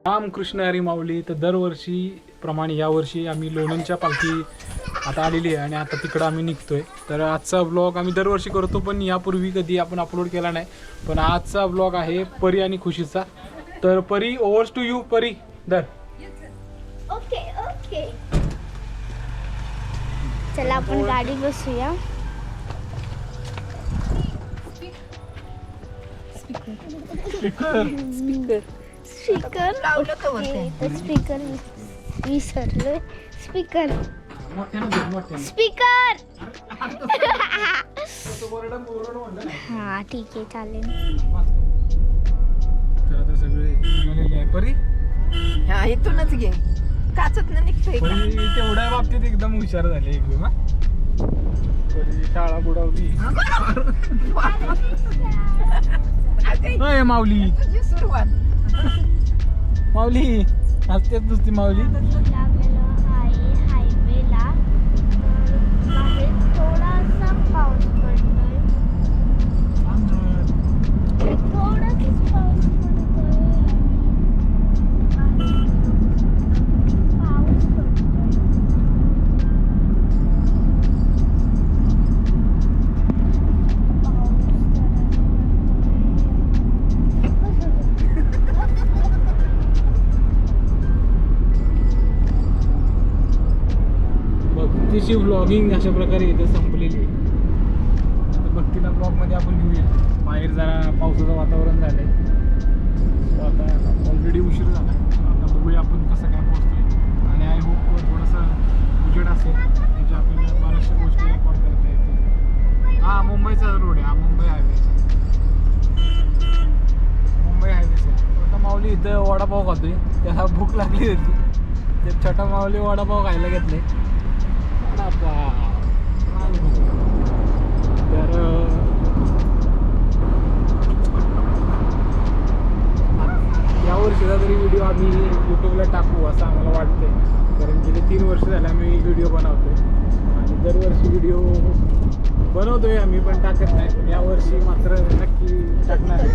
रामकृष्ण हरी माऊली. तर दरवर्षी प्रमाणे यावर्षी आम्ही लोणंदच्या पालखी आता आलेली आहे आणि आता तिकडं आम्ही निघतोय. तर आजचा ब्लॉग आम्ही दरवर्षी करतो पण यापूर्वी कधी आपण अपलोड केला नाही. पण आजचा ब्लॉग आहे परी आणि खुशीचा. तर परी, ओव्हर्स टू यू. परी दर. ओके ओके, चला आपण गाडी बसूया. स्पीकर लावलं का होते? स्पीकर विसरलोय. स्पीकर हा ठीक आहे, चालेल. तर आता सगळे निघालेले आहे. परी हा इथूनच घे, काचत न निघतोय का? परी तेवढ्या बाबतीत एकदम हुशार झाले एकदम. परी शाळा बुडावली. अय माऊली, तुझी सुरुवात. माऊली हसतेच नुसती माऊली. लागलेलो आहे हायवेला. बाहेर थोडासा पाऊस पडतोय, थोडासाच पाऊस पडतोय. पाऊस पडतोय. भक्तीची व्लॉगिंग अशा प्रकारे इथे संपलेली आहे. आता भक्तीला ब्लॉगमध्ये आपण घेऊया. बाहेर जरा पावसाचं वातावरण झालंय. So आता ऑलरेडी उशीर झाला. आता बघूया आपण कसं काय पोहोचतोय आणि आय होप थोडंसं उजेड असेल म्हणजे आपल्याला बऱ्याचशा गोष्टी रेकॉर्ड करता येतील. हा मुंबईचा रोड आहे, हा मुंबई हायवेचा. मुंबई हायवेचा. आता माऊली इथं वडापाव खातोय. त्याला भूक लागली होती. ते छोटा माऊली वडापाव खायला घेतले. तर यावर्षीचा तरी व्हिडिओ आम्ही यूट्यूबला टाकू असं आम्हाला वाटतंय. कारण गेले 3 वर्ष झाले आम्ही व्हिडिओ बनवतोय आणि दरवर्षी व्हिडिओ बनवतोय आम्ही पण टाकत नाही. पण यावर्षी मात्र नक्की टाकणार आहे.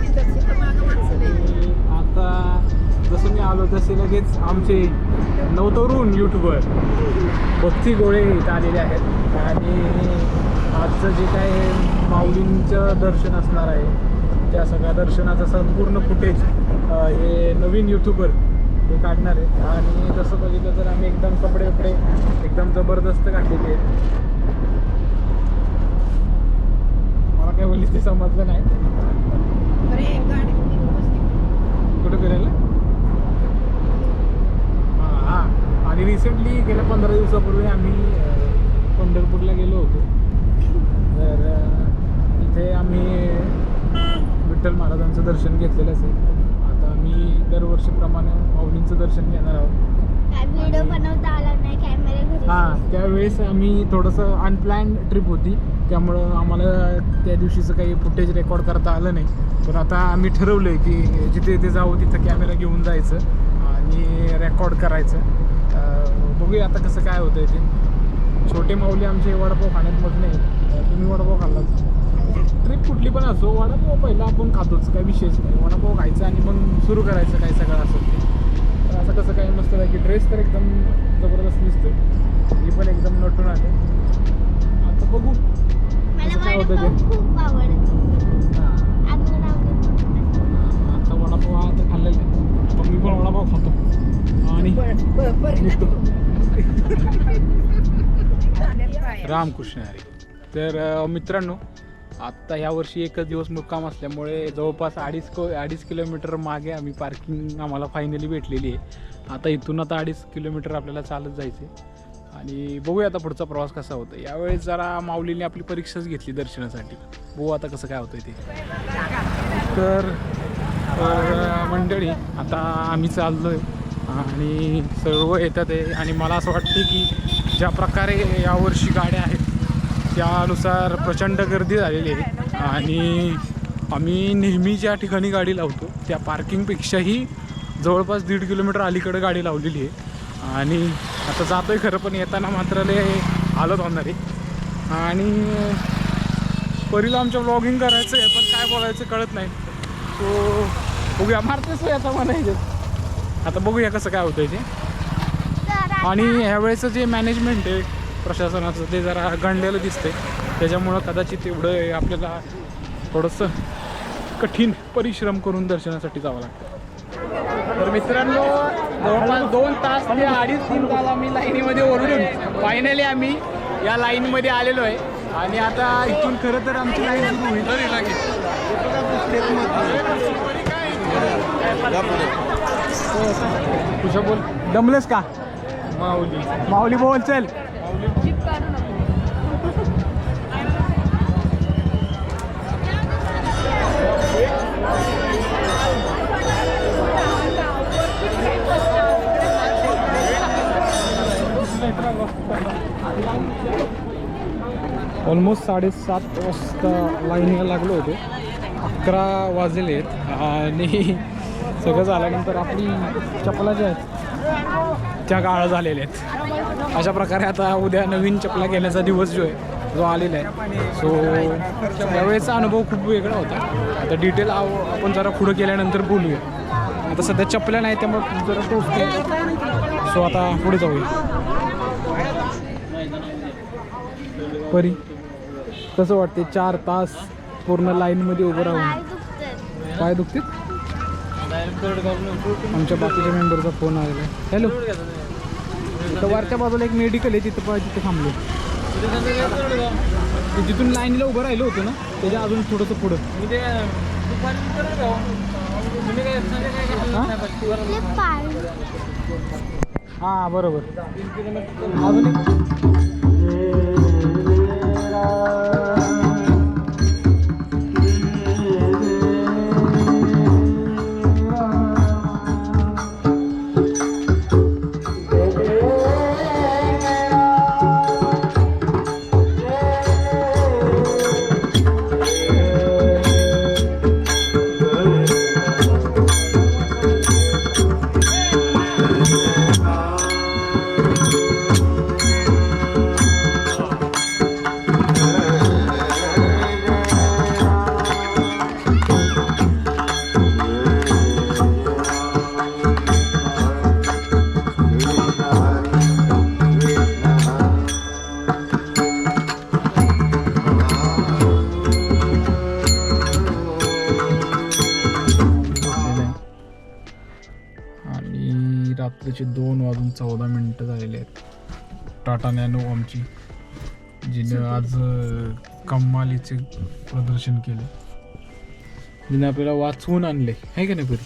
आणि आता जसं मी आलो तसे लगेच आमचे नवतरुण यूट्यूबर भक्ती गोळे इथं आलेले आहेत आणि आजचं जे काय माऊलींचं दर्शन असणार आहे त्या सगळ्या दर्शनाचं संपूर्ण फुटेज हे नवीन यूट्यूबर हे काढणार आहेत. आणि जसं बघितलं तर आम्ही एकदम कपडे एकदम जबरदस्त काढलेले आहेत. मला काय बोलली ते समजलं नाही. कुठं फिरायला? हां, आणि रिसेंटली गेल्या 15 दिवसापूर्वी आम्ही पंढरपूरला गेलो होतो. तर इथे आम्ही विठ्ठल महाराजांचं दर्शन घेतलेलंच आहे. आता आम्ही दरवर्षीप्रमाणे माऊलींचं दर्शन घेणार आहोत. व्हिडिओ बनवता आला नाही, कॅमेरा घरी. हां, त्यावेळेस आम्ही थोडंसं अनप्लॅन्ड ट्रिप होती त्यामुळं आम्हाला त्या दिवशीचं काही फुटेज रेकॉर्ड करता आलं नाही. पण आता आम्ही ठरवलं आहे की जिथे जाऊ तिथं कॅमेरा घेऊन जायचं आणि रेकॉर्ड करायचं. बघूया आता कसं काय होतं ते. छोटे माऊली आमचे वडापाव खाण्यात मग नाही. तुम्ही वडापाव खाल्लाच. ट्रिप कुठली पण असो, वडापाव पहिला आपण खातोच, काही विशेष नाही. वडापाव खायचं आणि मग सुरू करायचं काय सगळं असं ते. तर असं कसं काय मस्त आहे की ड्रेस तर एकदम जबरदस्त दिसतोय. मी पण एकदम नटून आले. आता बघू कसं काय होतं ते. खूप आवडतं. आता वडापाव आता खाल्लेला आहे. पण मी पण वडापाव खातो आणि निघतो. रामकृष्ण हरी. तर मित्रांनो, आत्ता यावर्षी एकच दिवस मुक्काम असल्यामुळे जवळपास 2.5 किलोमीटर मागे आम्ही पार्किंग आम्हाला फायनली भेटलेली आहे. आता इथून 2.5 किलोमीटर आपल्याला चालत जायचं आहे आणि बघूया आता पुढचा प्रवास कसा होतो. यावेळेस जरा माऊलीने आपली परीक्षाच घेतली दर्शनासाठी. बघू आता कसं काय होतं ते. तर मंडळी आता आम्ही चाललो आहे आणि सर्व येतात आहे आणि मला असं वाटते की ज्या प्रकारे यावर्षी गाड्या आहेत त्यानुसार प्रचंड गर्दी झालेली आहे. आणि आम्ही नेहमी ज्या ठिकाणी गाडी लावतो त्या पार्किंगपेक्षाही जवळपास 1.5 किलोमीटर अलीकडे गाडी लावलेली आहे. आणि आता जातो आहे खरं, पण येताना मात्र लय हालत होणार आहे. आणि परीला आमच्या व्लॉगिंग करायचं आहे पण काय बोलायचं कळत नाही. तो बघूया मारतेच याचा म्हणायचं. आता बघूया कसं काय होतंय ते. आणि ह्यावेळेचं जे मॅनेजमेंट आहे प्रशासनाचं ते जरा गणलेलं दिसतंय, त्याच्यामुळं कदाचित एवढं आपल्याला थोडंसं कठीण परिश्रम करून दर्शनासाठी जावं लागतं. तर मित्रांनो जवळपास 2 तास ते 2.5-3 तास आम्ही लाईनीमध्ये ओरडून फायनली आम्ही या लाईनमध्ये आलेलो आहे. आणि आता इथून खरं तर आमची लाईन सुरू होईल. तुझं बोल, दमलंस का? माऊली बोल चल. ऑलमोस्ट 7:30 वाजता लाईनीला लागलो होतो. 11 वाजले आहेत आणि सगळं झाल्यानंतर आपली चपला ज्या आहेत त्या गाळा झालेल्या आहेत. अशा प्रकारे आता उद्या नवीन चपला घेण्याचा दिवस जो आहे जो आलेला आहे. सो त्यावेळेचा अनुभव खूप वेगळा होता. आता डिटेल आपण जरा पुढं गेल्यानंतर बोलूया. आता सध्या चपल्या नाही त्यामुळे जरा टोचते. सो आता पुढे जाऊया. परी कसं वाटते 4 तास पूर्ण लाईनमध्ये उभं राहून? पाय दुखते. आमच्या बाकीच्या मेंबरचा फोन आलेला आहे. हॅलो, इथं वरच्या बाजूला एक मेडिकल आहे, तिथं थांबलो. जिथून लाईनीला उभं राहिलो होतो ना त्याच्या अजून थोडंसं पुढं. हां बरोबर. अजून एक रात्रीचे 2:14 झालेले आहेत. टाटा नॅनो आमची जिने आज कमालीचे प्रदर्शन केले, जिने आपल्याला वाचवून आणले आहे का नाही बरी.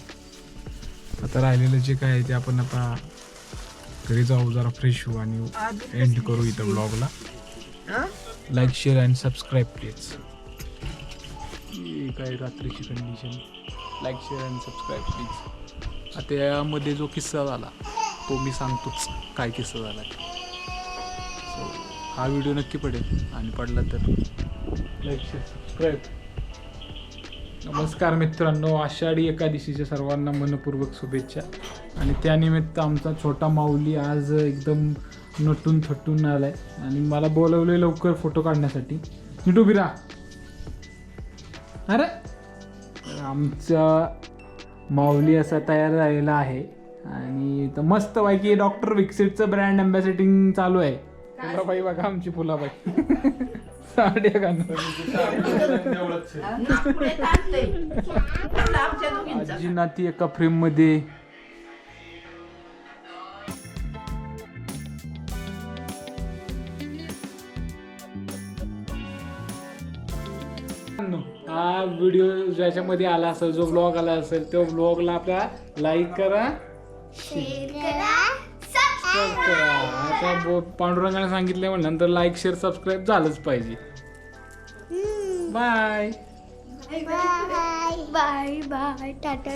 आता राहिलेलं जे काय आहे ते आपण आता घरी जाऊ, जरा फ्रेश होऊ आणि एंड करू इथं ब्लॉगला. Like share and subscribe please. काय रात्रीची condition. Like share and subscribe please. आता यामध्ये जो किस्सा झाला तो मी सांगतोच काय किस्सा झाला. सो हा व्हिडिओ नक्की पडेल आणि पडला तर लाईक शेअर सबस्क्राईब. नमस्कार मित्रांनो, आषाढी एकादशीच्या सर्वांना मनपूर्वक शुभेच्छा. आणि त्यानिमित्त आमचा छोटा माऊली आज एकदम नटून थटून आलाय आणि मला बोलवले लवकर फोटो काढण्यासाठी. नीट उभी राहा. अरे आमचा माऊली असा तयार झालेला आहे आणि मस्तपैकी डॉक्टर विक्सिटचं ब्रँड अँबॅसेडिंग चालू आहे. फुलाबाई बघा आमची फुलाबाई. साड्या घालून आजी नाती एका फ्रेम मध्ये. हा व्हिडिओ ज्याच्यामध्ये आला असेल, जो ब्लॉग आला असेल, तो ब्लॉगला आपला लाईक करा, सबस्क्राईब करा. आता पांडुरंगाने सांगितलं म्हणल्यानंतर लाईक शेअर सबस्क्राईब झालंच पाहिजे. Bye bye bye bye Tata.